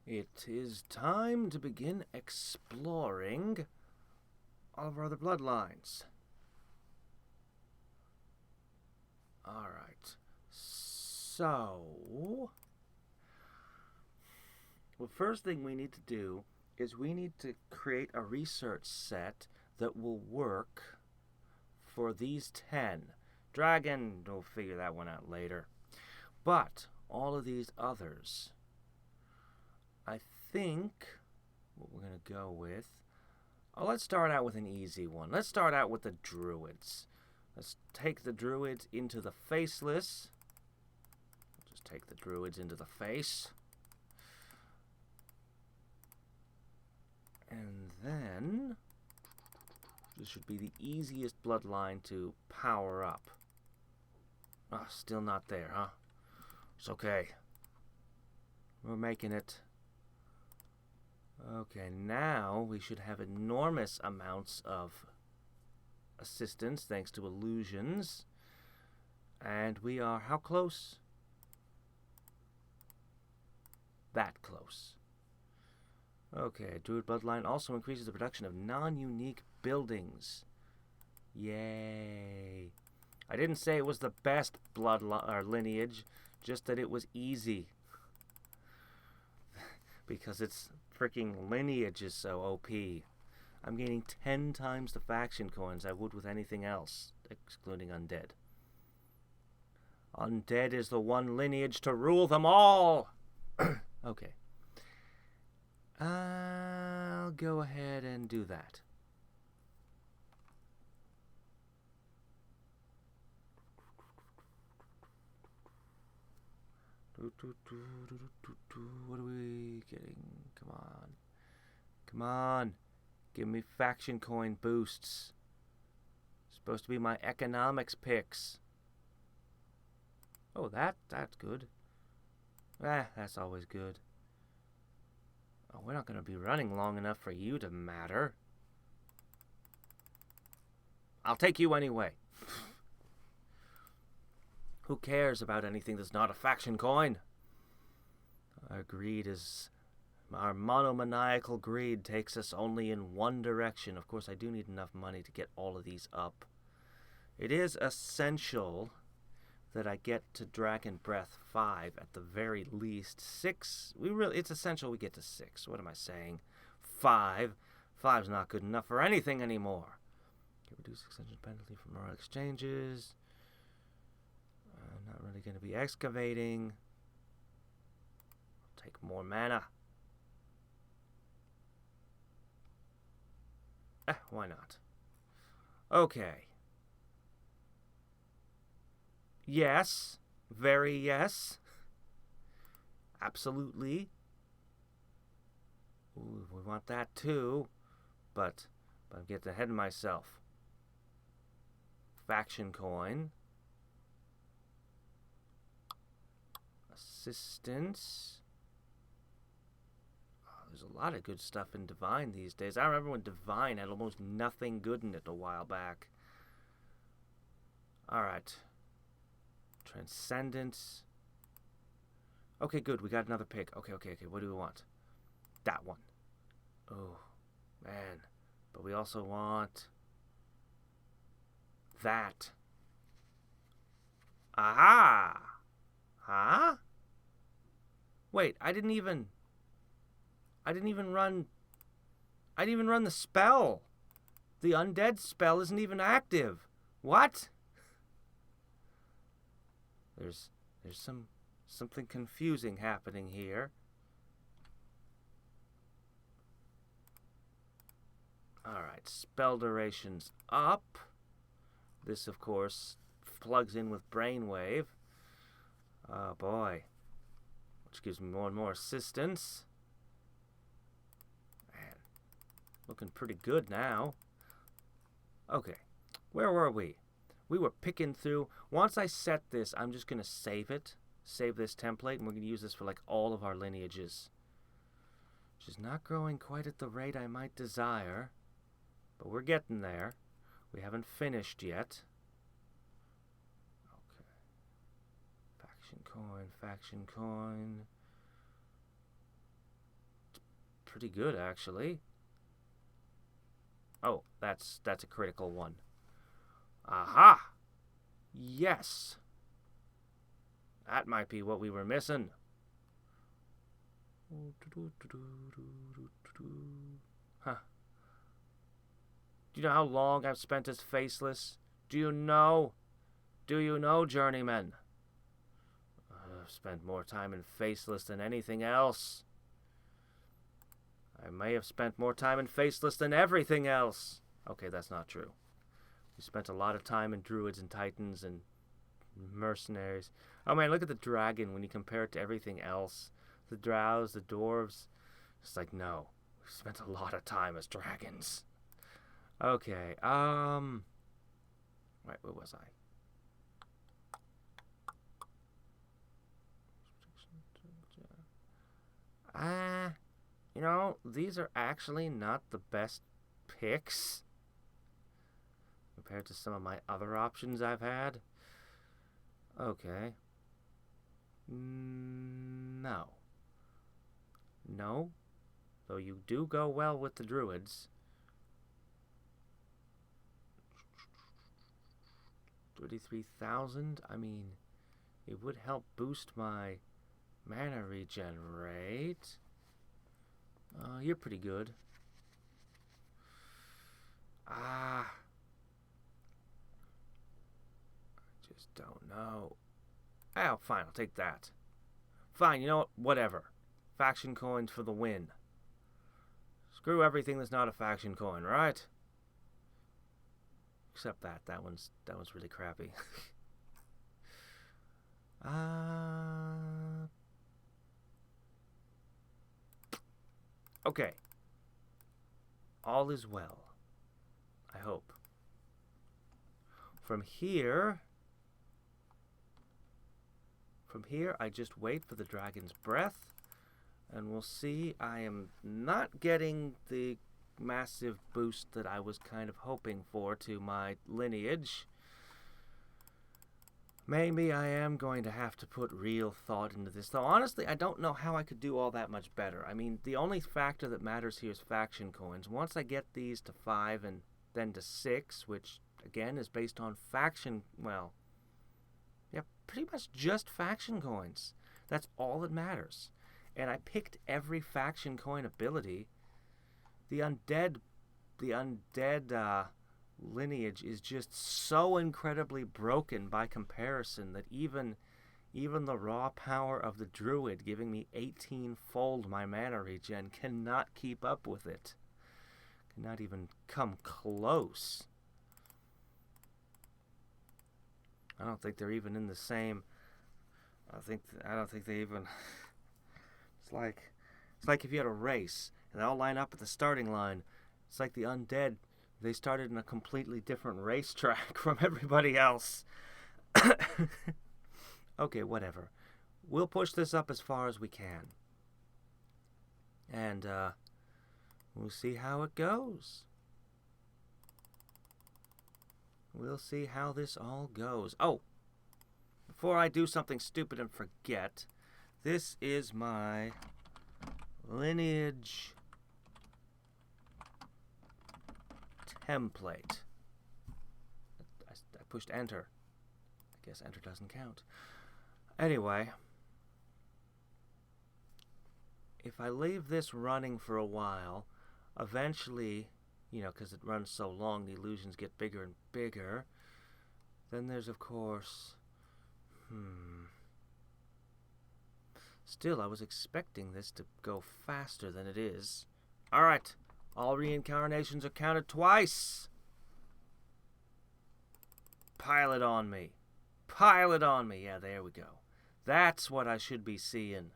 It is time to begin exploring all of our other bloodlines. Alright, so the first thing we need to do is we need to create a research set that will work for these 10. Dragon, we'll figure that one out later. But all of these others, I think what we're going to go with, let's start out with an easy one. Let's start out with the Druids. Let's take the Druids into the Faceless. Just take the Druids into the face. And then this should be the easiest bloodline to power up. Oh, still not there, huh? It's okay. We're making it. Okay, now we should have enormous amounts of assistance thanks to illusions. And we are how close? That close. Okay, Druid bloodline also increases the production of non-unique buildings. Yay. I didn't say it was the best bloodline or lineage, just that it was easy. Because its freaking lineage is so OP. I'm gaining 10 times the faction coins I would with anything else, excluding Undead. Undead is the one lineage to rule them all! Okay. I'll go ahead and do that. What are we getting? Come on. Come on. Give me faction coin boosts. Supposed to be my economics picks. Oh, that's good. That's always good. Oh, we're not going to be running long enough for you to matter. I'll take you anyway. Who cares about anything that's not a faction coin? Our monomaniacal greed takes us only in one direction. Of course, I do need enough money to get all of these up. It is essential that I get to Dragon Breath 5 at the very least. 6, it's essential we get to 6. What am I saying? 5. 5's not good enough for anything anymore. Get reduced extension penalty from our exchanges. Not really going to be excavating. I'll take more mana. Why not? Okay. Yes. Very yes. Absolutely. Ooh, we want that too. But I'm getting ahead of myself. Faction coin. Assistance. Oh, there's a lot of good stuff in Divine these days. I remember when Divine had almost nothing good in it a while back. Alright. Transcendence. Okay, good. We got another pick. Okay. What do we want? That one. Oh, man. But we also want that. Aha! Huh? Wait, I didn't even run the spell. The Undead spell isn't even active. What? There's something confusing happening here. Alright, spell duration's up. This, of course, plugs in with Brainwave. Oh, boy. Which gives me more and more assistance. Man, looking pretty good now. Okay, where were we? We were picking through. Once I set this, I'm just going to save it. Save this template, and we're going to use this for, like, all of our lineages. Which is not growing quite at the rate I might desire. But we're getting there. We haven't finished yet. Okay. Faction coin. pretty good, actually. Oh, that's a critical one. Aha! Yes! That might be what we were missing. Huh. Do you know how long I've spent as Faceless? Do you know? Do you know, journeyman? I've spent more time in Faceless than anything else. I may have spent more time in Faceless than everything else. Okay, that's not true. We spent a lot of time in Druids and Titans and mercenaries. Oh man, look at the dragon when you compare it to everything else. The drows, the dwarves. It's like, no. We spent a lot of time as dragons. Okay, right, where was I? You know, these are actually not the best picks compared to some of my other options I've had. Okay. No. No. Though you do go well with the Druids. 33,000? I mean, it would help boost my mana regenerate. You're pretty good. I just don't know. Oh, fine, I'll take that. Fine, you know what? Whatever. Faction coins for the win. Screw everything that's not a faction coin, right? Except that. That one's really crappy. Okay. All is well. I hope. From here, I just wait for the dragon's breath, and we'll see. I am not getting the massive boost that I was kind of hoping for to my lineage. Maybe I am going to have to put real thought into this. Though, honestly, I don't know how I could do all that much better. I mean, the only factor that matters here is faction coins. Once I get these to 5 and then to 6, which, again, is based on faction, well, yeah, pretty much just faction coins. That's all that matters. And I picked every faction coin ability. The undead lineage is just so incredibly broken by comparison that even the raw power of the Druid giving me 18-fold my mana regen cannot keep up with it. Cannot even come close. I don't think they're even in the same. I don't think they even. It's like if you had a race and they all line up at the starting line. It's like the undead. They started in a completely different racetrack from everybody else. Okay, whatever. We'll push this up as far as we can. And we'll see how it goes. We'll see how this all goes. Oh, before I do something stupid and forget, this is my lineage template. I pushed enter. I guess enter doesn't count. Anyway, if I leave this running for a while, eventually, you know, because it runs so long, the illusions get bigger and bigger. Then there's, of course, Still, I was expecting this to go faster than it is. Alright, all reincarnations are counted twice. Pile it on me. Pile it on me. Yeah, there we go. That's what I should be seeing.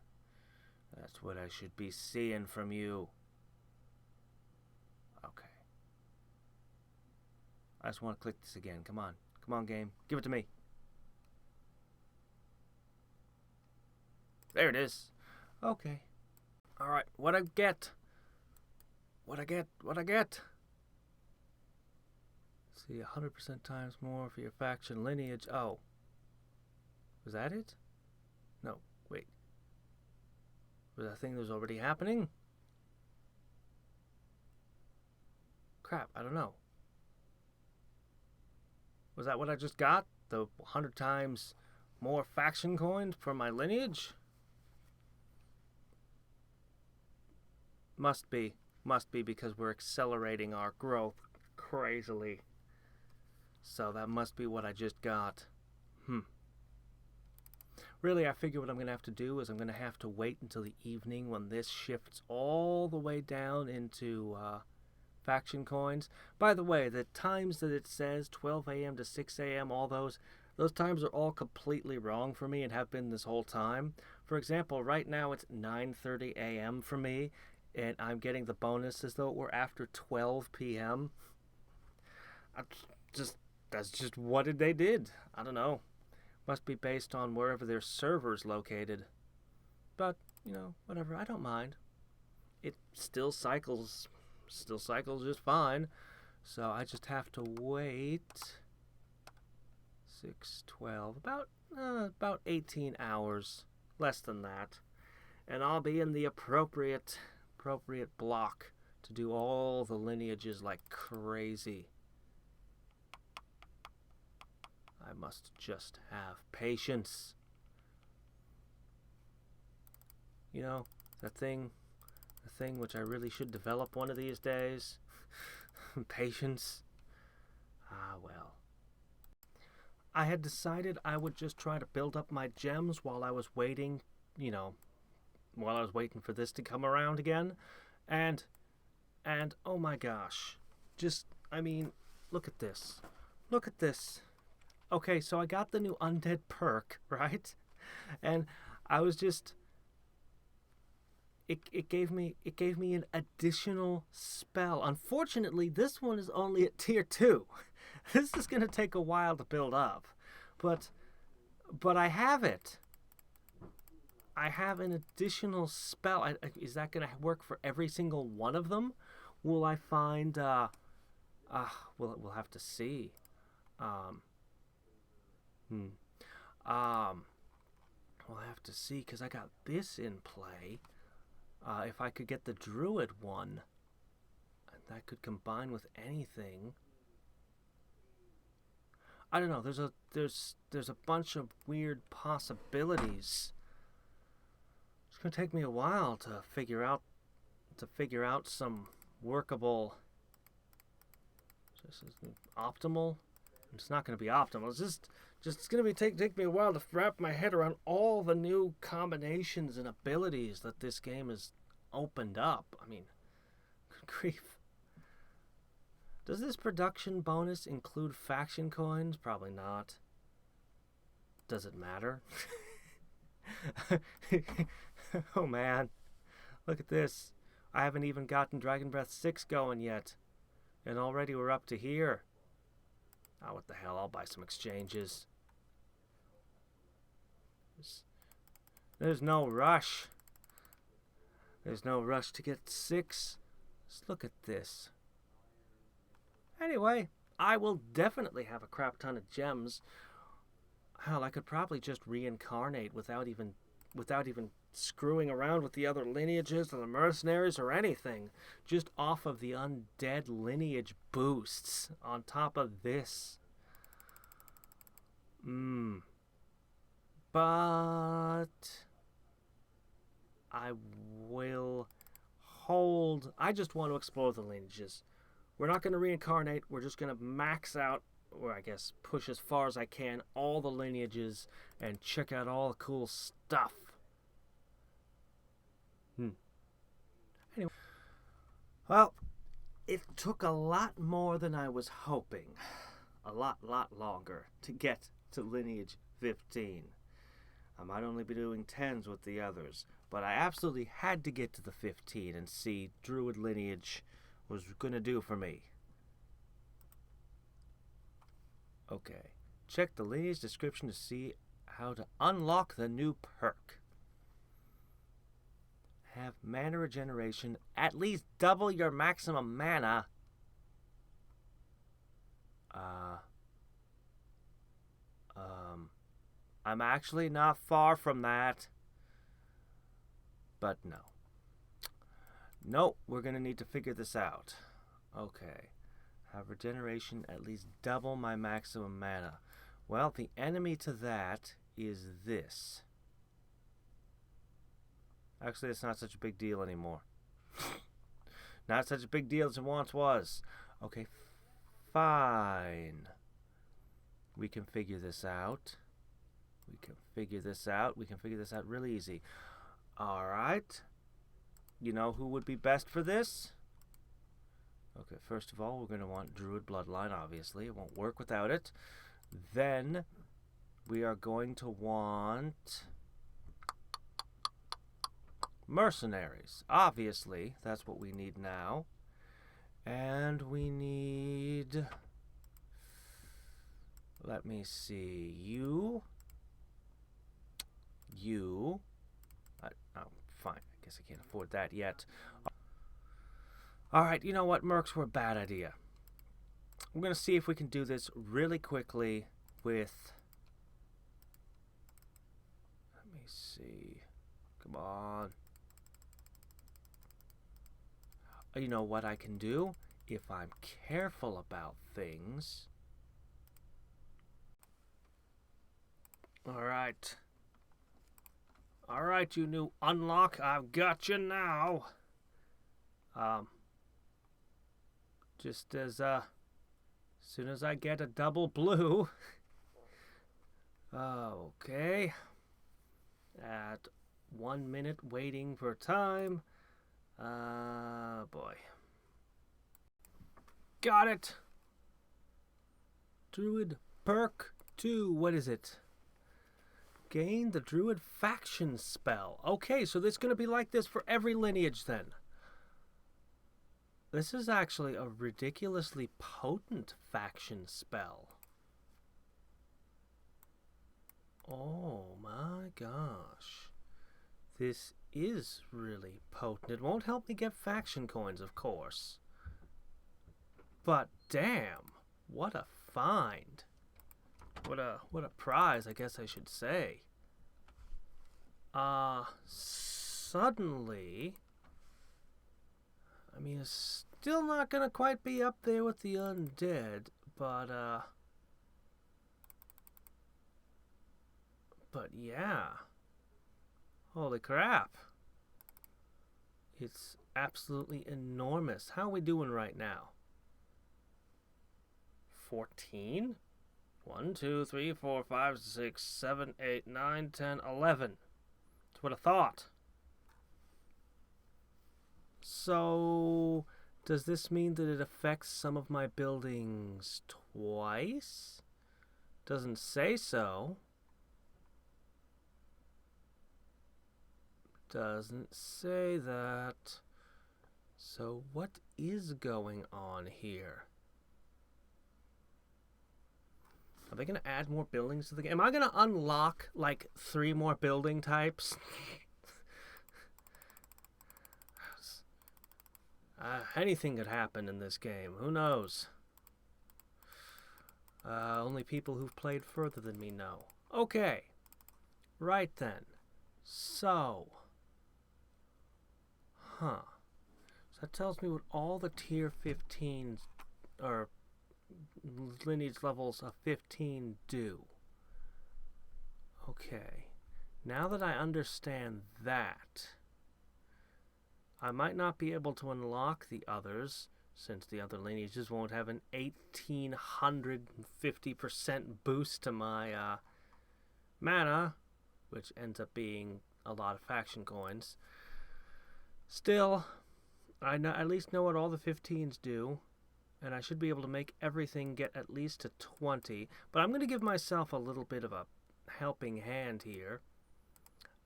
That's what I should be seeing from you. Okay. I just want to click this again. Come on. Come on, game. Give it to me. There it is. Okay. Alright, what'd I get? What'd I get? What'd I get? See, 100% times more for your faction lineage. Oh. Was that it? No, wait. Was that thing that was already happening? Crap, I don't know. Was that what I just got? The 100 times more faction coins for my lineage? Must be because we're accelerating our growth crazily. So that must be what I just got. Really, I figure what I'm going to have to do is I'm going to have to wait until the evening when this shifts all the way down into faction coins. By the way, the times that it says 12 a.m. to 6 a.m., all those times are all completely wrong for me and have been this whole time. For example, right now it's 9:30 a.m. for me, and I'm getting the bonus as though it were after 12 p.m. That's just what they did. I don't know. Must be based on wherever their server's located. But, you know, whatever, I don't mind. It still cycles just fine. So I just have to wait 6, 12, about 18 hours, less than that. And I'll be in the appropriate block to do all the lineages like crazy. I must just have patience. You know, the thing which I really should develop one of these days. Patience. Ah, well. I had decided I would just try to build up my gems while I was waiting, while I was waiting for this to come around again. And oh my gosh. Look at this. Look at this. Okay, so I got the new Undead perk, right? And I was just... It gave me an additional spell. Unfortunately, this one is only at tier 2. This is going to take a while to build up. But I have it. I have an additional spell. Is that going to work for every single one of them? Will I find... we'll have to see. We'll have to see, because I got this in play. If I could get the Druid one, that could combine with anything. I don't know. There's a bunch of weird possibilities. It's gonna take me a while to figure out some workable. This is optimal. It's not going to be optimal. It's going to take me a while to wrap my head around all the new combinations and abilities that this game has opened up. I mean, good grief. Does this production bonus include faction coins? Probably not. Does it matter? Oh man, look at this. I haven't even gotten Dragon Breath 6 going yet, and already we're up to here. Oh, what the hell, I'll buy some exchanges. There's no rush. There's no rush to get 6. Just look at this. Anyway, I will definitely have a crap ton of gems. Hell, I could probably just reincarnate without even screwing around with the other lineages or the mercenaries or anything. Just off of the undead lineage boosts on top of this. But I will hold. I just want to explore the lineages. We're not going to reincarnate. We're just going to max out, or I guess push as far as I can, all the lineages and check out all the cool stuff. Anyway, well, it took a lot more than I was hoping. A lot longer to get to lineage 15. I might only be doing 10s with the others, but I absolutely had to get to the 15 and see Druid lineage was going to do for me. Okay, check the lineage description to see how to unlock the new perk. Have mana regeneration, at least double your maximum mana. I'm actually not far from that. But no. Nope, we're going to need to figure this out. Okay. Have regeneration at least double my maximum mana. Well, the enemy to that is this. Actually, it's not such a big deal anymore. Not such a big deal as it once was. Okay, fine. We can figure this out. We can figure this out. We can figure this out really easy. Alright. You know who would be best for this? Okay, first of all, we're going to want Druid bloodline, obviously. It won't work without it. Then, we are going to want mercenaries. Obviously, that's what we need now. And we need... Let me see. You. Oh, fine. I guess I can't afford that yet. Alright, you know what? Mercs were a bad idea. I'm going to see if we can do this really quickly with... Let me see. Come on. You know what I can do? If I'm careful about things... Alright. Alright, you new unlock. I've got you now. Just as soon as I get a double blue. Okay. At 1 minute waiting for time. Boy. Got it. Druid perk 2. What is it? Gain the Druid faction spell. Okay, so this is going to be like this for every lineage then. This is actually a ridiculously potent faction spell. Oh my gosh. This is really potent. It won't help me get faction coins, of course. But damn, what a find. What a prize, I guess I should say. Suddenly, I mean, it's still not gonna quite be up there with the Undead, but yeah. Holy crap. It's absolutely enormous. How are we doing right now? 14? 1, 2, 3, 4, 5, 6, 7, 8, 9, 10, 11. That's what I thought. So, does this mean that it affects some of my buildings twice? Doesn't say so. Doesn't say that. So, what is going on here? Are they going to add more buildings to the game? Am I going to unlock, like, 3 more building types? Anything could happen in this game. Who knows? Only people who've played further than me know. Okay. Right then. So. So that tells me what all the tier 15s, or lineage levels of 15 do. Okay. Now that I understand that, I might not be able to unlock the others, since the other lineages won't have an 1850% boost to my mana, which ends up being a lot of faction coins. Still, I at least know what all the 15s do, and I should be able to make everything get at least to 20. But I'm going to give myself a little bit of a helping hand here.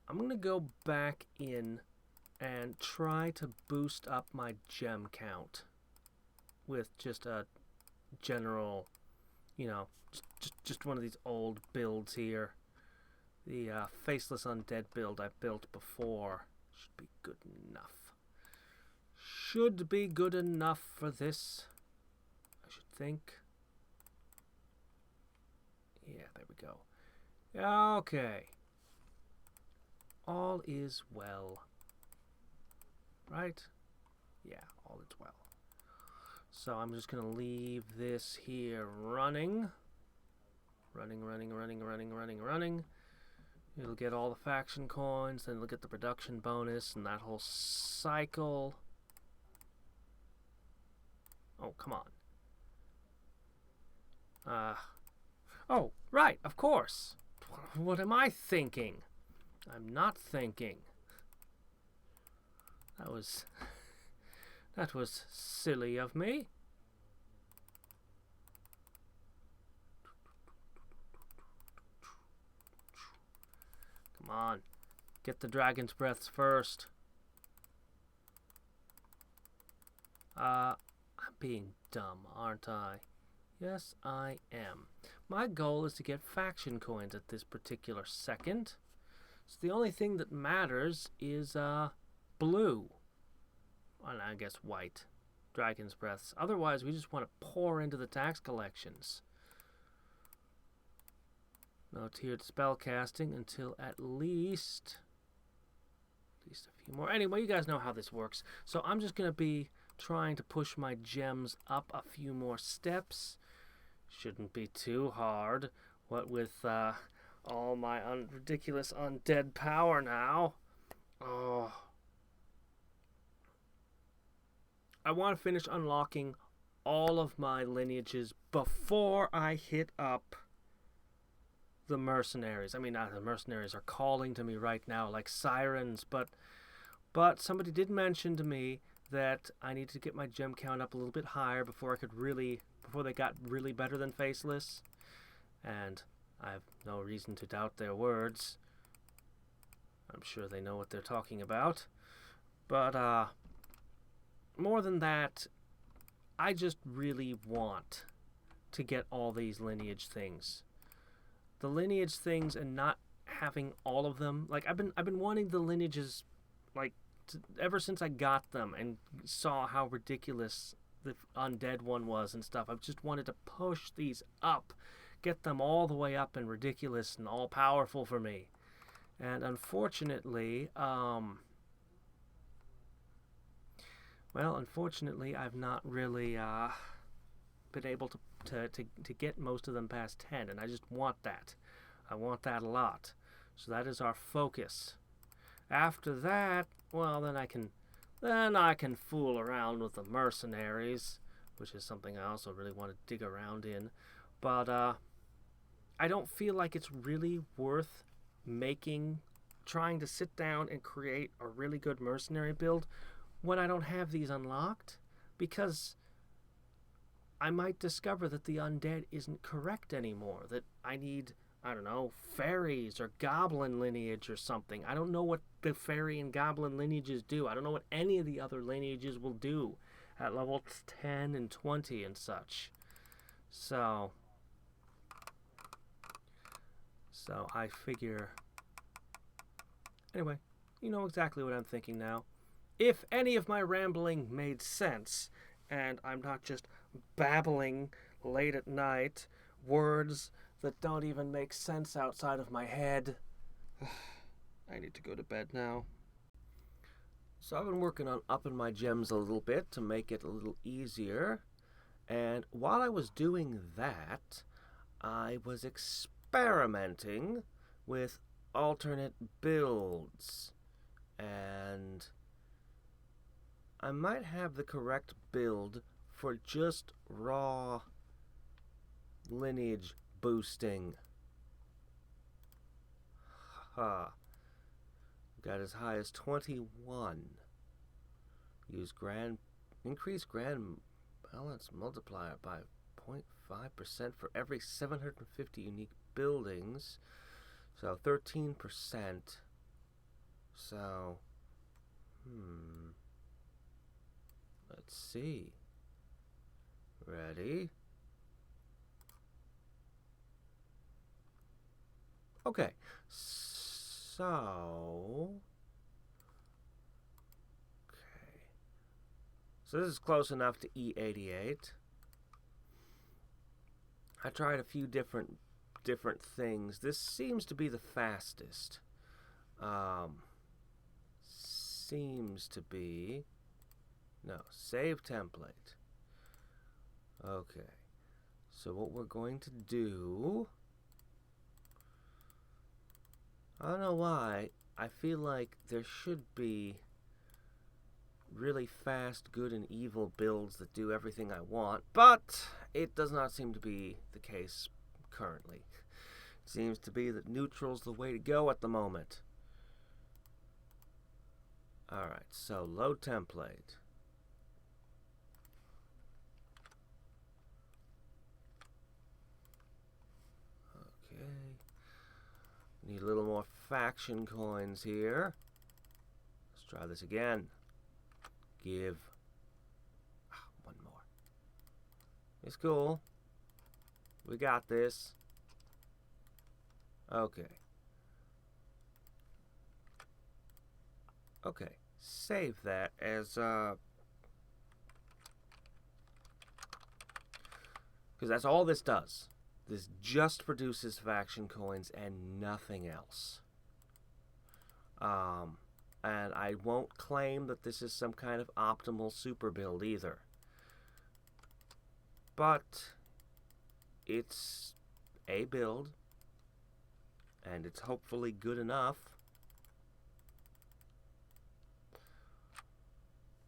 I'm going to go back in and try to boost up my gem count with just a general, you know, just one of these old builds here. The Faceless Undead build I built before should be good enough. Should be good enough for this, I should think. Yeah, there we go. Okay. All is well. Right? Yeah, all is well. So I'm just going to leave this here running. Running. It'll get all the faction coins, then it'll get the production bonus and that whole cycle. Oh, come on. Oh, right, of course. What am I thinking? I'm not thinking. That was silly of me. Come on. Get the dragon's breaths first. I'm being dumb, aren't I? Yes, I am. My goal is to get faction coins at this particular second. So the only thing that matters is blue. And I guess white. Dragon's breaths. Otherwise, we just want to pour into the tax collections. No tiered spell casting until at least a few more. Anyway, you guys know how this works. So I'm just going to be trying to push my gems up a few more steps. Shouldn't be too hard. What with all my ridiculous undead power now. Oh. I want to finish unlocking all of my lineages before I hit up the mercenaries. I mean, the mercenaries are calling to me right now like sirens, but somebody did mention to me that I need to get my gem count up a little bit higher before they got really better than Faceless. And I have no reason to doubt their words. I'm sure they know what they're talking about. But more than that, I just really want to get all these lineage things. The lineage things and not having all of them. Like I've been wanting the lineages ever since I got them and saw how ridiculous the Undead one was and stuff. I've just wanted to push these up, get them all the way up and ridiculous and all powerful for me. And unfortunately, I've not really been able to get most of them past 10, and I just want that. I want that a lot. So that is our focus. After that, well, then I can fool around with the mercenaries, which is something I also really want to dig around in. But I don't feel like it's really worth trying to sit down and create a really good mercenary build when I don't have these unlocked, because I might discover that the undead isn't correct anymore, that I need, I don't know, fairies or goblin lineage or something. I don't know what the fairy and goblin lineages do. I don't know what any of the other lineages will do at levels 10 and 20 and such. So I figure, anyway, you know exactly what I'm thinking now. If any of my rambling made sense, and I'm not just babbling late at night words that don't even make sense outside of my head, I need to go to bed now. So I've been working on upping my gems a little bit to make it a little easier, and while I was doing that, I was experimenting with alternate builds, and I might have the correct build for just raw lineage boosting. Ha. Got as high as 21. Increase grand balance multiplier by 0.5% for every 750 unique buildings. So 13%. So, let's see. Ready? Okay. So this is close enough to E88. I tried a few different things. This seems to be the fastest. Seems to be. No, save template. Okay. So what we're going to do... I don't know why. I feel like there should be really fast good and evil builds that do everything I want, but it does not seem to be the case currently. It seems to be that neutral's the way to go at the moment. Alright, so load template. Okay. Need a little more faction coins here. Let's try this again. Give. One more. It's cool. We got this. Okay. Okay. Save that as, because that's all this does. This just produces faction coins and nothing else. And I won't claim that this is some kind of optimal super build either. But it's a build, and it's hopefully good enough.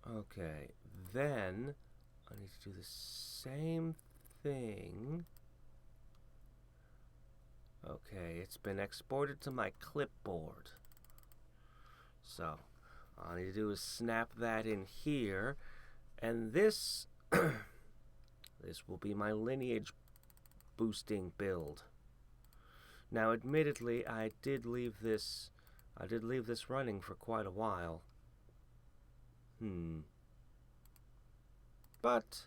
Okay, then I need to do the same thing. Okay, it's been exported to my clipboard. So, all I need to do is snap that in here, and this this will be my lineage boosting build. Now, admittedly, I did leave this running for quite a while. But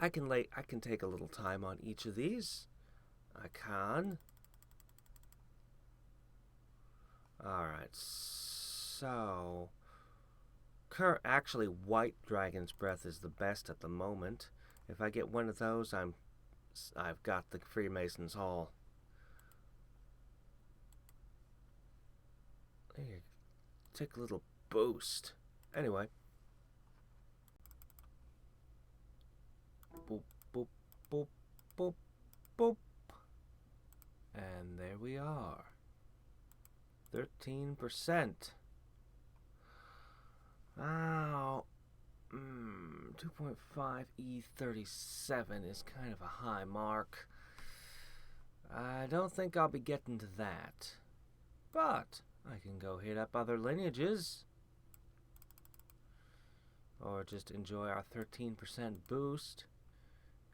I can take a little time on each of these. I can. Alright, so actually white dragon's breath is the best at the moment. If I get one of those, I've got the Freemason's Hall. There, take a little boost. Anyway. Boop, boop, boop, boop, boop. And there we are. 13%. Wow. 2.5 E37 is kind of a high mark. I don't think I'll be getting to that. But I can go hit up other lineages. Or just enjoy our 13% boost.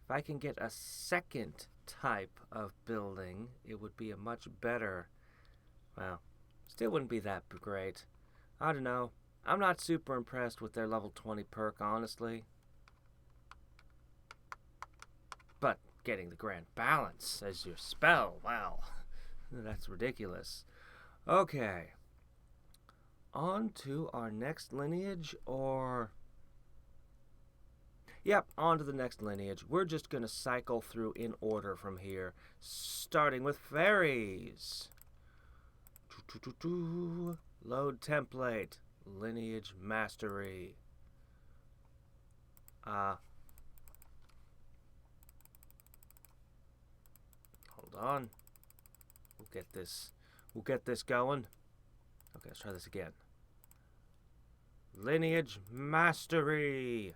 If I can get a second type of building, it would be a much better, well, still wouldn't be that great. I don't know. I'm not super impressed with their level 20 perk, honestly. But getting the Grand Balance as your spell, wow. That's ridiculous. Okay. On to our next lineage, or... Yep, on to the next lineage. We're just going to cycle through in order from here, starting with fairies. Load template. Lineage mastery. Hold on. We'll get this going. Okay, let's try this again. Lineage mastery.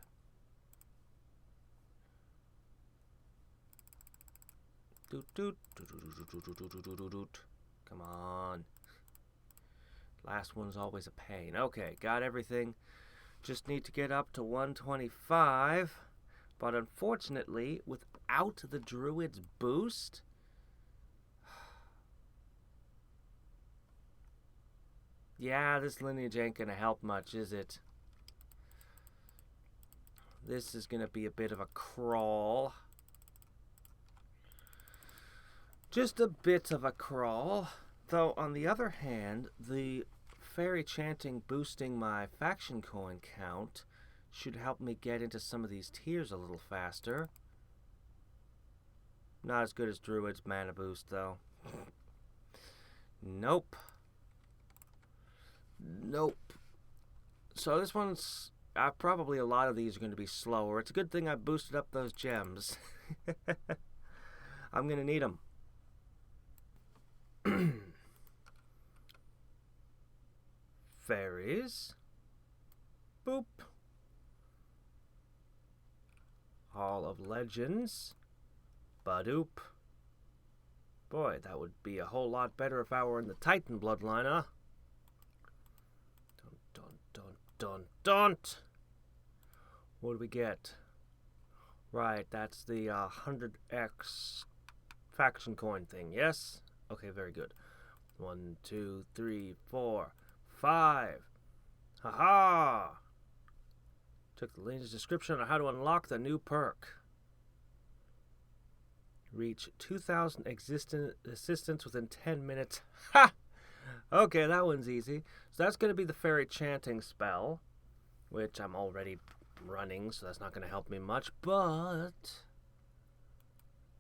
Come on. Last one's always a pain. Okay, got everything. Just need to get up to 125. But unfortunately, without the Druid's boost... yeah, this lineage ain't gonna help much, is it? This is gonna be a bit of a crawl. Just a bit of a crawl. Though, on the other hand, the fairy chanting boosting my faction coin count should help me get into some of these tiers a little faster. Not as good as Druid's mana boost, though. Nope. Nope. So this one's probably a lot of these are going to be slower. It's a good thing I boosted up those gems. I'm going to need them. Fairies. Boop. Hall of Legends. Badoop. Boy, that would be a whole lot better if I were in the Titan bloodline, huh? Dun, dun, dun, dun. What do we get? Right, that's the 100x faction coin thing, yes? Okay, very good. 1, 2, 3, 4, 5. Haha! Took the lineage description on how to unlock the new perk. Reach 2,000 assistants within 10 minutes. Ha! Okay, that one's easy. So that's going to be the fairy chanting spell, which I'm already running, so that's not going to help me much, but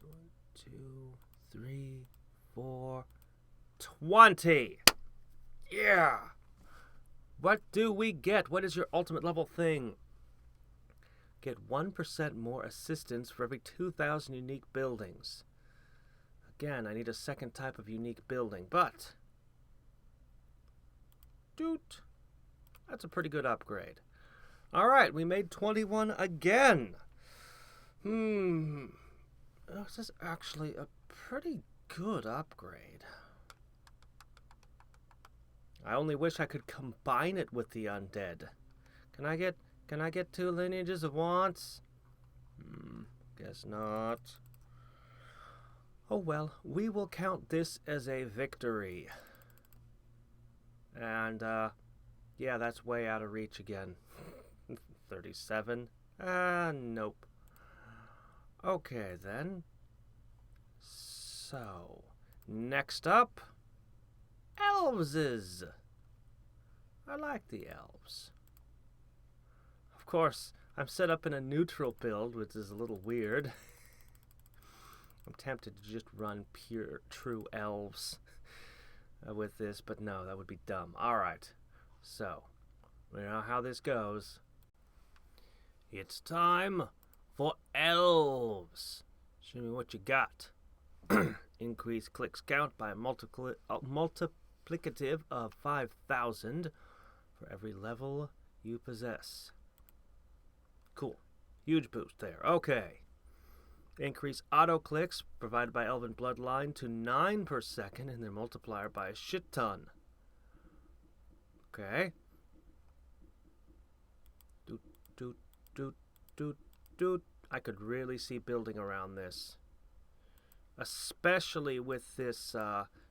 1, 2, 3, 4, 20. Yeah. What do we get? What is your ultimate level thing? Get 1% more assistance for every 2,000 unique buildings. Again, I need a second type of unique building, but doot. That's a pretty good upgrade. All right, we made 21 again. This is actually a pretty good upgrade. I only wish I could combine it with the undead. Can I get 2 lineages at once? Guess not. Oh well, we will count this as a victory. And, yeah, that's way out of reach again. 37? Nope. Okay, then. So, next up, elves. I like the elves. Of course, I'm set up in a neutral build, which is a little weird. I'm tempted to just run pure, true elves with this, but no, that would be dumb. Alright, so, we know how this goes. It's time for elves. Show me what you got. Increase clicks count by a multiplicative of 5,000 for every level you possess. Cool. Huge boost there. Okay. Increase auto clicks provided by Elven Bloodline to 9 per second and their multiplier by a shit ton. Okay. Doot, doot, doot, doot, doot. I could really see building around this. Especially with this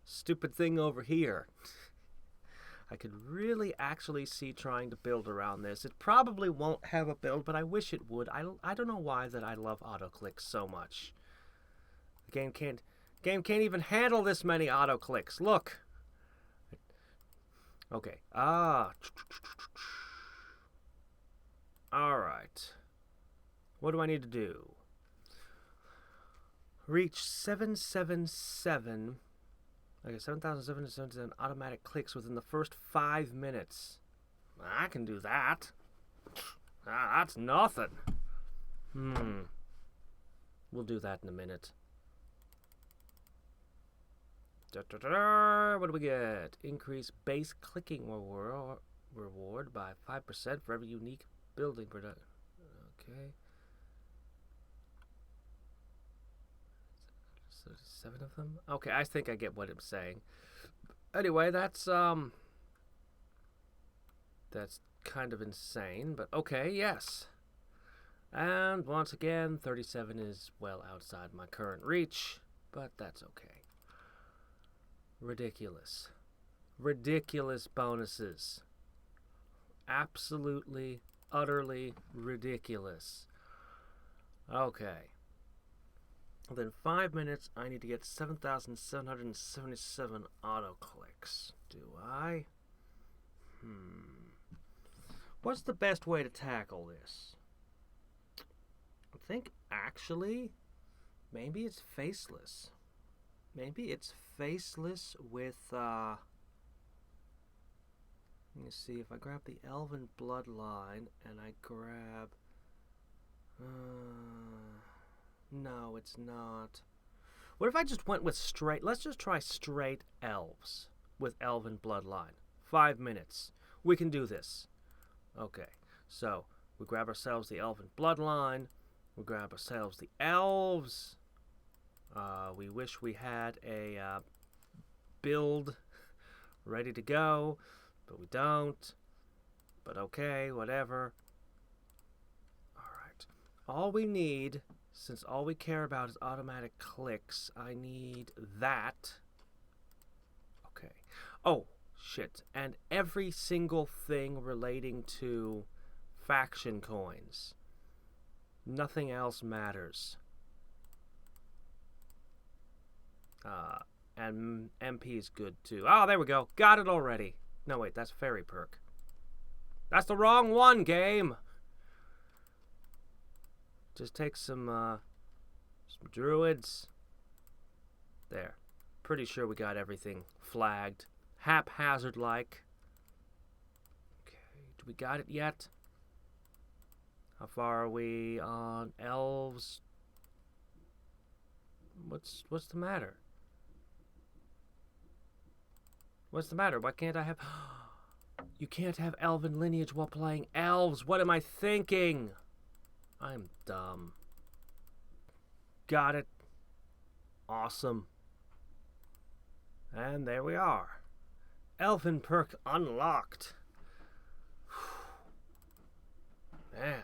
stupid thing over here. I could really actually see trying to build around this. It probably won't have a build, but I wish it would. I don't know why that I love auto-clicks so much. The game can't even handle this many auto-clicks. Look. Okay. Alright. What do I need to do? Reach 777. Okay, 7,777 automatic clicks within the first 5 minutes. I can do that. That's nothing. We'll do that in a minute. What do we get? Increase base clicking reward by 5% for every unique building product. Okay. 7 of them? Okay, I think I get what I'm saying. Anyway, that's kind of insane, but okay, yes. And once again, 37 is well outside my current reach, but that's okay. Ridiculous. Ridiculous bonuses. Absolutely, utterly ridiculous. Okay. Within 5 minutes, I need to get 7,777 auto-clicks. Do I? What's the best way to tackle this? I think, actually, maybe it's Faceless. Maybe it's Faceless with, Let me see, if I grab the Elven bloodline and I grab... no, it's not. What if I just went with straight... Let's just try straight elves with Elven bloodline. 5 minutes. We can do this. Okay, so we grab ourselves the Elven bloodline. We grab ourselves the elves. We wish we had a build ready to go, but we don't. But okay, whatever. Alright. All we need, since all we care about is automatic clicks, I need that. Okay. Oh, shit. And every single thing relating to faction coins. Nothing else matters. And MP is good too. Oh, there we go. Got it already. No, wait, that's fairy perk. That's the wrong one, game. Just take some druids. There. Pretty sure we got everything flagged. Haphazard-like. Okay, do we got it yet? How far are we on elves? What's the matter? What's the matter? Why can't I have... You can't have elven lineage while playing elves. What am I thinking? I'm dumb. Got it. Awesome. And there we are. Elven perk unlocked. Man.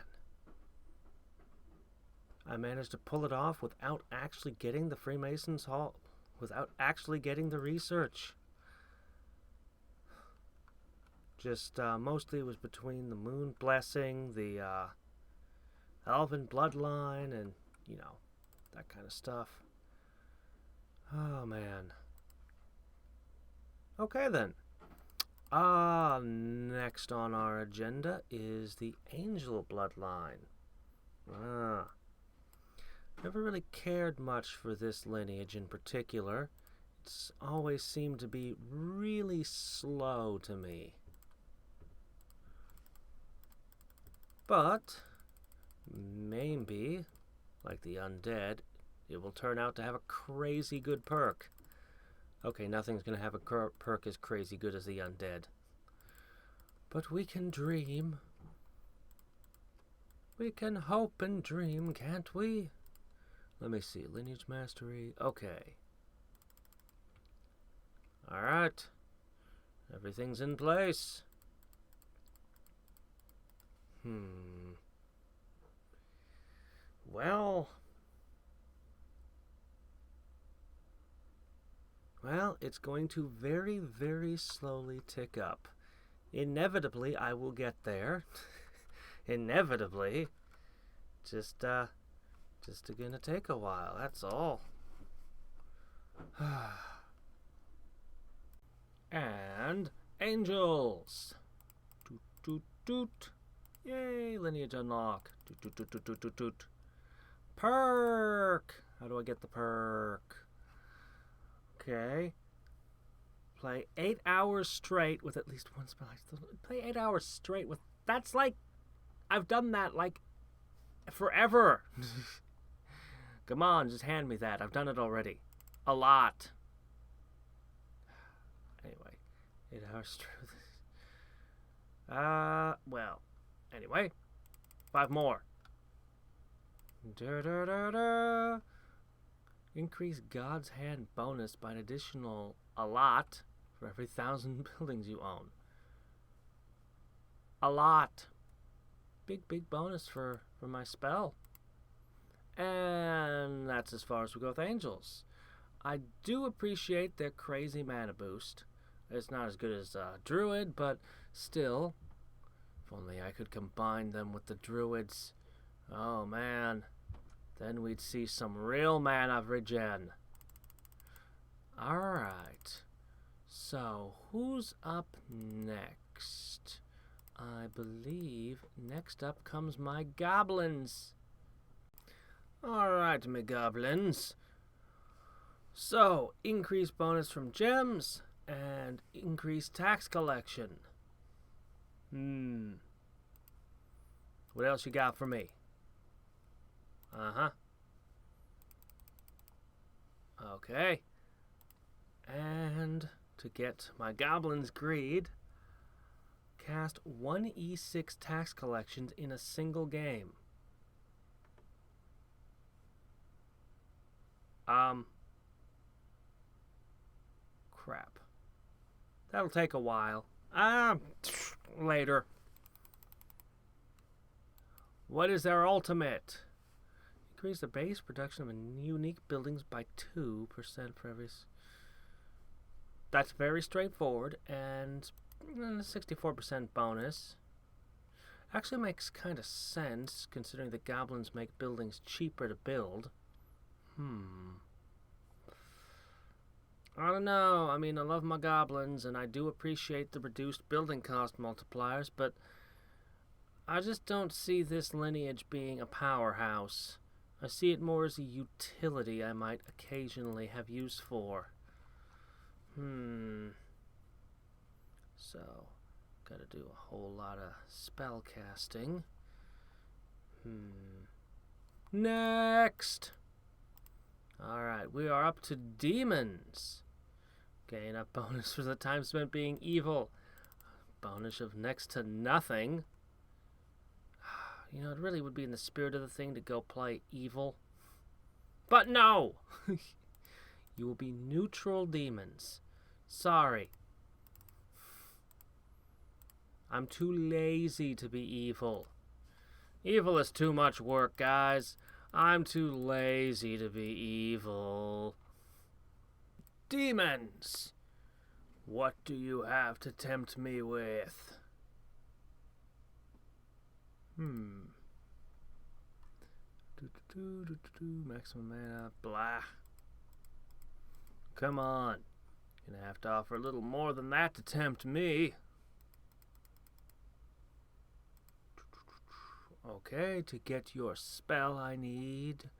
I managed to pull it off without actually getting the Freemasons Hall. Without actually getting the research. Just mostly it was between the Moon Blessing, the Elven Bloodline, and, you know, that kind of stuff. Oh, man. Okay, then. Next on our agenda is the Angel Bloodline. Never really cared much for this lineage in particular. It's always seemed to be really slow to me. But maybe, like the Undead, it will turn out to have a crazy good perk. Okay, nothing's going to have a perk as crazy good as the Undead. But we can dream. We can hope and dream, can't we? Let me see. Lineage Mastery. Okay. Alright. Everything's in place. Well, it's going to very, very slowly tick up. Inevitably, I will get there. Inevitably. Just gonna take a while, that's all. And angels. Toot toot toot. Yay, lineage unlock. Toot toot toot toot toot toot toot. Perk. How do I get the perk? Okay. Play 8 hours straight with at least one spell. Play 8 hours straight with... That's like... I've done that like... forever. Come on, just hand me that. I've done it already. A lot. Anyway. 8 hours straight. Well. Anyway. 5 more. Da, da, da, da. Increase God's Hand bonus by an additional a lot for every 1,000 buildings you own. A lot. Big bonus for my spell. And that's as far as we go with angels. I do appreciate their crazy mana boost. It's not as good as Druid, but still. If only I could combine them with the Druids. Oh man. Then we'd see some real mana regen. Alright. So, who's up next? I believe next up comes my goblins. Alright, my goblins. So, increased bonus from gems and increased tax collection. What else you got for me? Uh-huh. Okay. And to get my Goblin's Greed, cast 1e6 tax collections in a single game. Crap. That'll take a while. Later. What is our ultimate? Increase the base production of unique buildings by 2% for every... That's very straightforward, and 64% bonus. Actually makes kind of sense, considering the goblins make buildings cheaper to build. I don't know. I mean, I love my goblins, and I do appreciate the reduced building cost multipliers, but I just don't see this lineage being a powerhouse. I see it more as a utility I might occasionally have use for. So, gotta do a whole lot of spell casting. Next! Alright, we are up to demons. Gain a bonus for the time spent being evil. Bonus of next to nothing. You know, it really would be in the spirit of the thing to go play evil. But no! You will be neutral demons. Sorry. I'm too lazy to be evil. Evil is too much work, guys. I'm too lazy to be evil. Demons! What do you have to tempt me with? Maximum mana, blah. Come on. Gonna have to offer a little more than that to tempt me. Okay, to get your spell I need.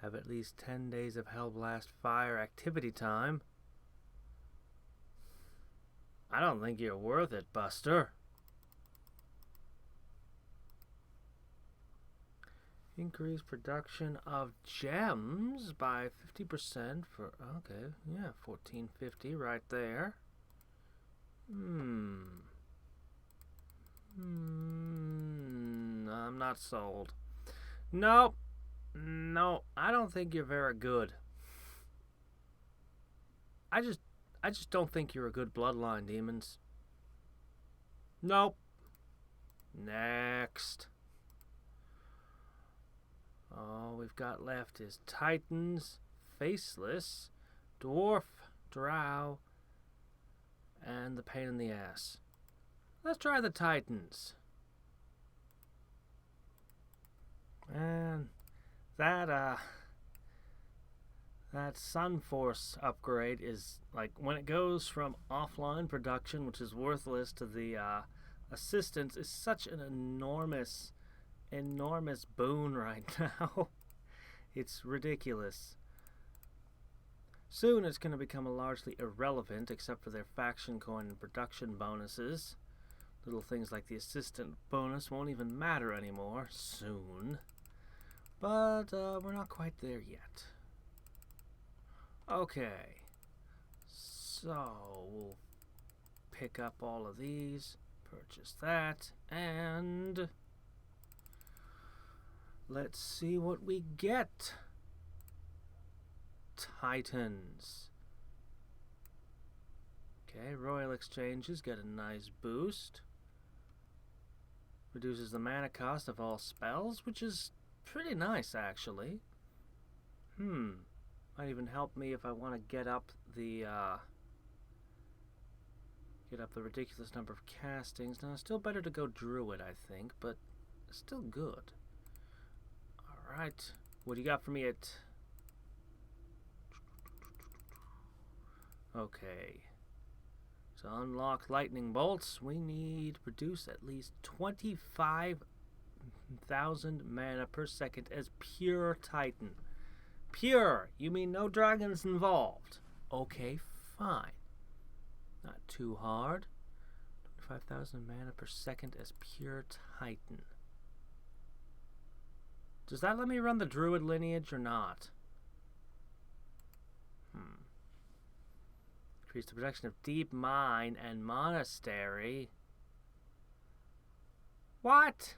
Have at least 10 days of Hellblast Fire activity time. I don't think you're worth it, Buster. Increase production of gems by 50% for... Okay, yeah, 1450 right there. I'm not sold. Nope. No, I don't think you're very good. I just don't think you're a good bloodline, demons. Nope. Next. All we've got left is Titans, Faceless, Dwarf, Drow, and the pain in the ass. Let's try the Titans. And that Sunforce upgrade is like when it goes from offline production, which is worthless, to the assistance, is such an enormous boon right now. It's ridiculous. Soon it's going to become largely irrelevant, except for their faction coin and production bonuses. Little things like the assistant bonus won't even matter anymore soon. But we're not quite there yet. Okay. So we'll pick up all of these, purchase that, and let's see what we get. Titans. Okay, Royal Exchanges get a nice boost. Reduces the mana cost of all spells, which is pretty nice, actually. Might even help me if I want to get up the ridiculous number of castings. Now, it's still better to go Druid, I think, but it's still good. Alright, what do you got for me at... Okay. To unlock lightning bolts, we need to produce at least 25,000 mana per second as pure Titan. Pure! You mean no dragons involved? Okay, fine. Not too hard. 25,000 mana per second as pure Titan. Does that let me run the Druid lineage or not? Increase the protection of Deep Mine and Monastery. What?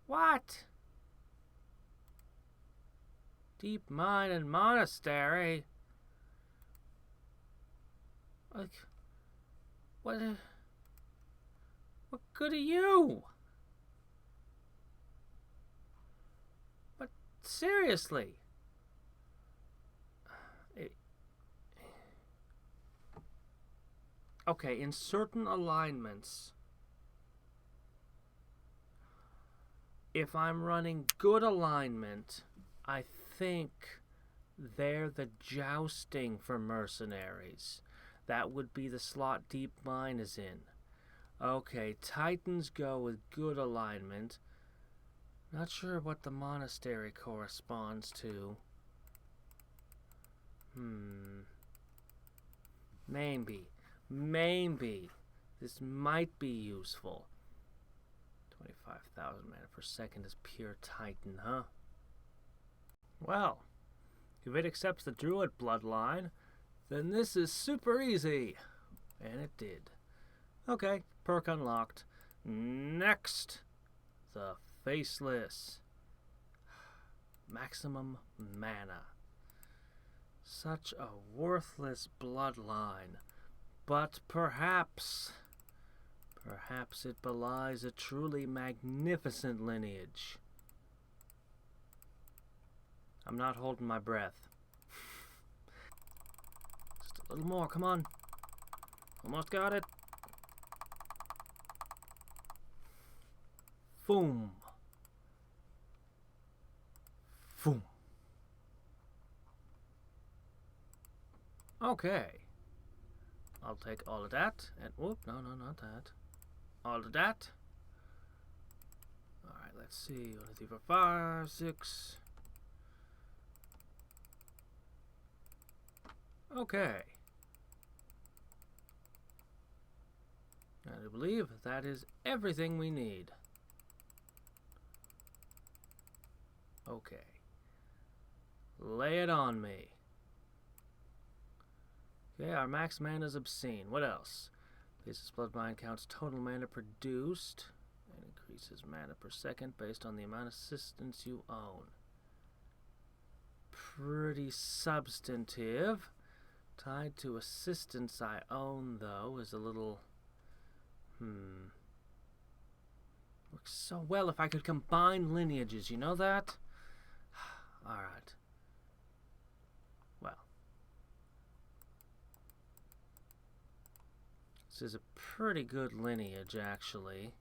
What? Deep Mine and Monastery? Like, what good are you? But seriously. Okay, in certain alignments, if I'm running good alignment, I think they're the jousting for mercenaries. That would be the slot Deep Mine is in. Okay, Titans go with good alignment. Not sure what the monastery corresponds to. Maybe. This might be useful. 25,000 mana per second is pure Titan, huh? Well, if it accepts the Druid bloodline, then this is super easy. And it did. Okay, perk unlocked. Next, the Faceless. Maximum mana. Such a worthless bloodline. But perhaps it belies a truly magnificent lineage. I'm not holding my breath. Just a little more, come on. Almost got it. Boom. Boom. Okay. I'll take all of that, and whoop, no, not that. All of that. Alright, let's see. 1, 2, 3, 4, 5, 6. Okay. I believe that is everything we need. Okay. Lay it on me. Okay, our max mana is obscene. What else? Faceless Bloodline counts total mana produced and increases mana per second based on the amount of assistance you own. Pretty substantive. Tied to assistance I own, though, is a little... Works so well if I could combine lineages, you know that? Alright. Well. This is a pretty good lineage, actually.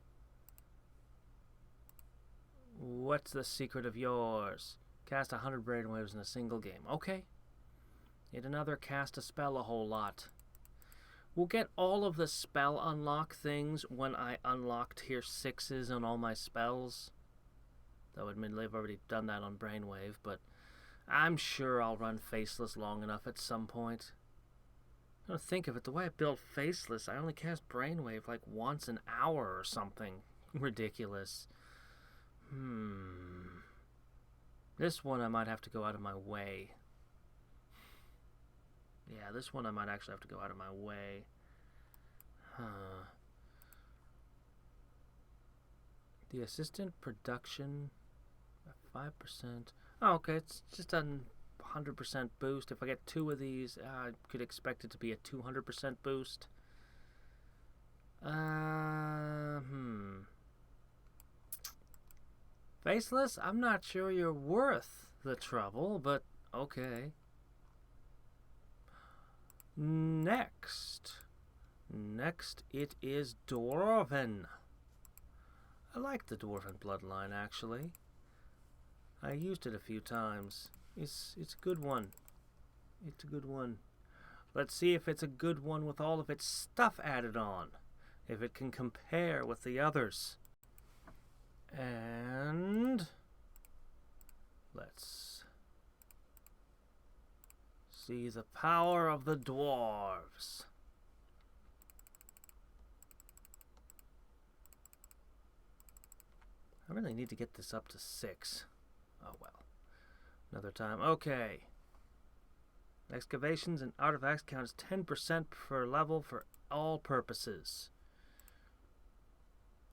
What's the secret of yours? Cast 100 brainwaves in a single game. Okay. Yet another cast a spell a whole lot. We'll get all of the spell unlock things when I unlock tier 6s on all my spells. Though admittedly I've already done that on Brainwave, but I'm sure I'll run Faceless long enough at some point. I don't think of it, the way I built Faceless, I only cast Brainwave like once an hour or something. Ridiculous. This one I might have to go out of my way. Yeah, this one I might actually have to go out of my way. The assistant production, 5%. Oh, okay, it's just a 100% boost. If I get 2 of these, I could expect it to be a 200% boost. Faceless, I'm not sure you're worth the trouble, but okay. Next it is Dwarven. I like the Dwarven bloodline, actually. I used it a few times. It's a good one. It's a good one. Let's see if it's a good one with all of its stuff added on. If it can compare with the others. And let's see the power of the dwarves. really need to get this up to 6. Oh well. Another time. Okay. Excavations and artifacts count as 10% per level for all purposes.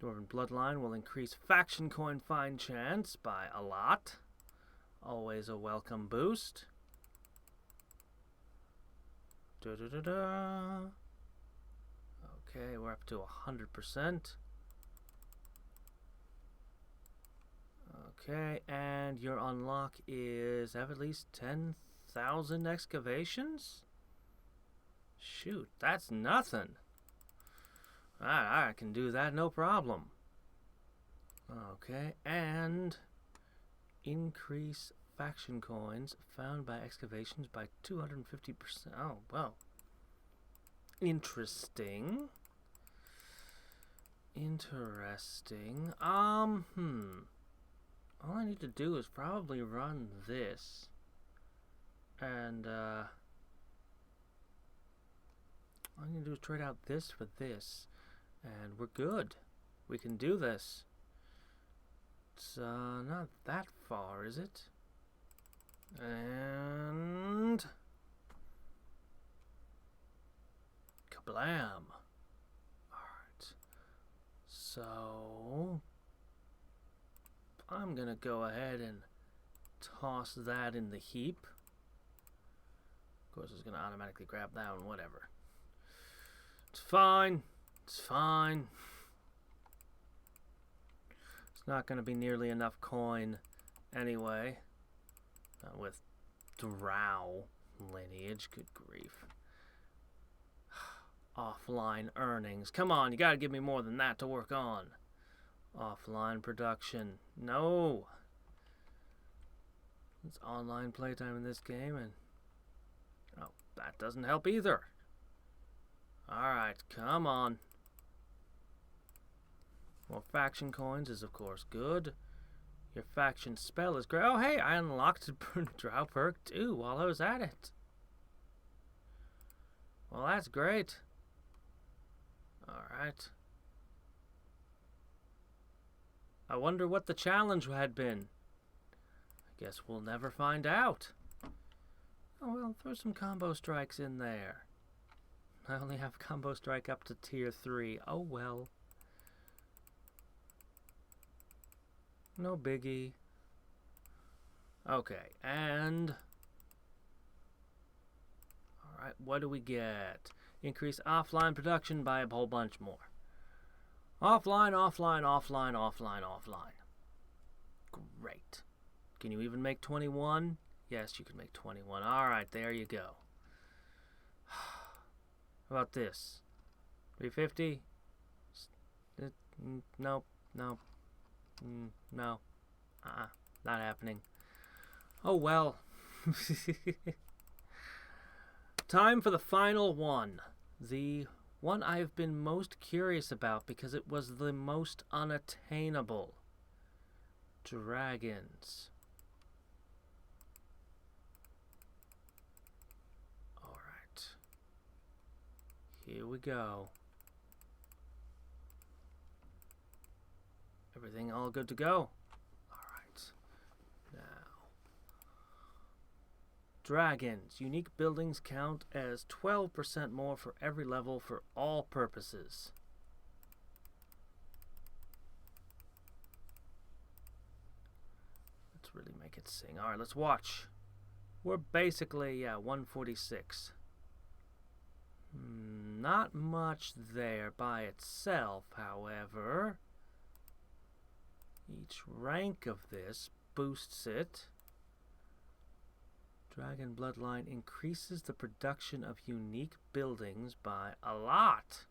Dwarven bloodline will increase faction coin find chance by a lot. Always a welcome boost. Da-da-da-da. Okay, we're up to 100%. Okay, and your unlock is have at least 10,000 excavations? Shoot, that's nothing. I can do that no problem. Okay, and increase faction coins found by excavations by 250%. Oh, well. Interesting. Interesting. All I need to do is probably run this. And, all I need to do is trade out this for this. And we're good. We can do this. It's, not that far, is it? And... kablam! Alright. So... I'm gonna go ahead and toss that in the heap. Of course, it's gonna automatically grab that one, whatever. It's fine. It's fine. It's not gonna be nearly enough coin anyway. With Drow lineage, good grief. Offline earnings. Come on, you gotta give me more than that to work on. Offline production. No. It's online playtime in this game, and oh, that doesn't help either. Alright, come on. More faction coins is, of course, good. Your faction spell is great. Oh, hey, I unlocked the Drow perk, too, while I was at it. Well, that's great. Alright. I wonder what the challenge had been. I guess we'll never find out. Oh, well, throw some combo strikes in there. I only have combo strike up to tier 3. Oh, well. No biggie. Okay, and... alright, what do we get? Increase offline production by a whole bunch more. Offline, offline, offline, offline, offline. Great. Can you even make 21? Yes, you can make 21. Alright, there you go. How about this? 350? Nope, nope. No. Not happening. Oh well. Time for the final one. The one I've been most curious about because it was the most unattainable. Dragons. Alright. Here we go. Everything all good to go? Alright. Now. Dragons. Unique buildings count as 12% more for every level for all purposes. Let's really make it sing. Alright, let's watch. We're basically, 146. Not much there by itself, however. Each rank of this boosts it. Dragon Bloodline increases the production of unique buildings by a lot.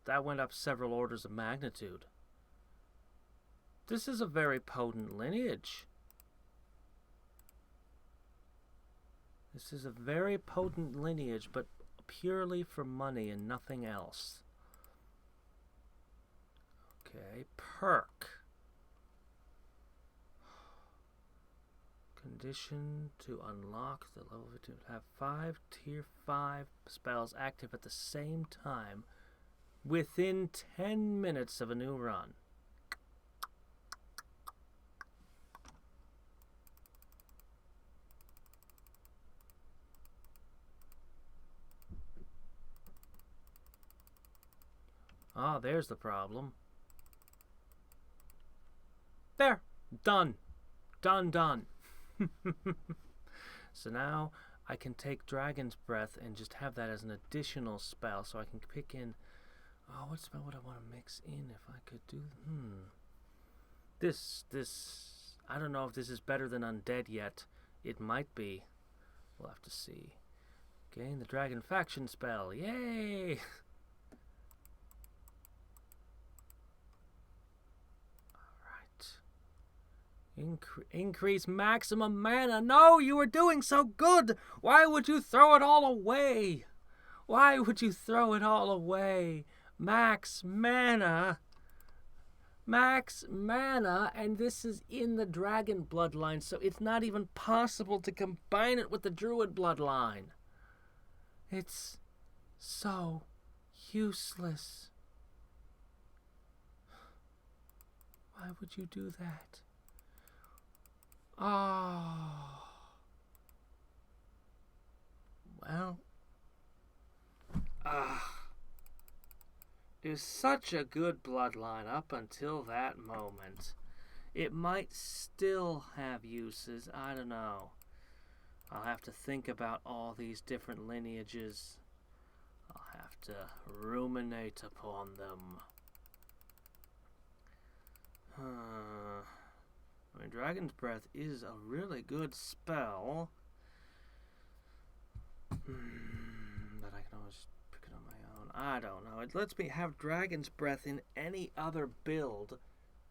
That went up several orders of magnitude. This is a very potent lineage. This is a very potent lineage, but purely for money and nothing else. Okay, perk. Condition to unlock the level 15. Have 5 tier 5 spells active at the same time. within 10 minutes of a new run. Ah, there's the problem. There. Done. Done. So now I can take Dragon's Breath and just have that as an additional spell, so I can pick in... Oh, what spell would I want to mix in if I could do... This... I don't know if this is better than Undead yet. It might be. We'll have to see. Gain the Dragon Faction spell. Yay! Increase maximum mana. No, you were doing so good. Why would you throw it all away? Why would you throw it all away? Max mana. Max mana. And this is in the Dragon bloodline, so it's not even possible to combine it with the Druid bloodline. It's so useless. Why would you do that? Oh. Well. It was such a good bloodline up until that moment. It might still have uses. I don't know. I'll have to think about all these different lineages. I'll have to ruminate upon them. I mean, Dragon's Breath is a really good spell. But I can always pick it on my own. I don't know. It lets me have Dragon's Breath in any other build,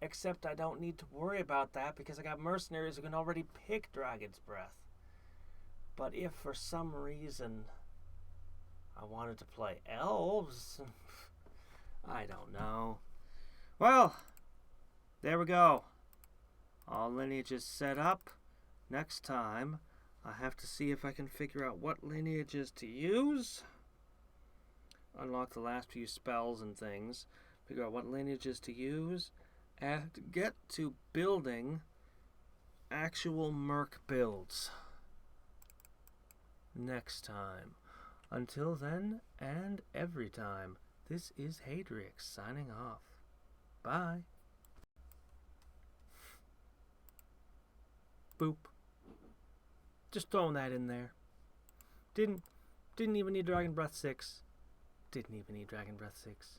except I don't need to worry about that because I got mercenaries who can already pick Dragon's Breath. But if for some reason I wanted to play elves, I don't know. Well, there we go. All lineages set up. Next time, I have to see if I can figure out what lineages to use. Unlock the last few spells and things. Figure out what lineages to use. And get to building actual merc builds. Next time. Until then, and every time, this is Hadrix signing off. Bye. Boop. Just throwing that in there. Didn't even need Dragon Breath 6. Didn't even need Dragon Breath 6.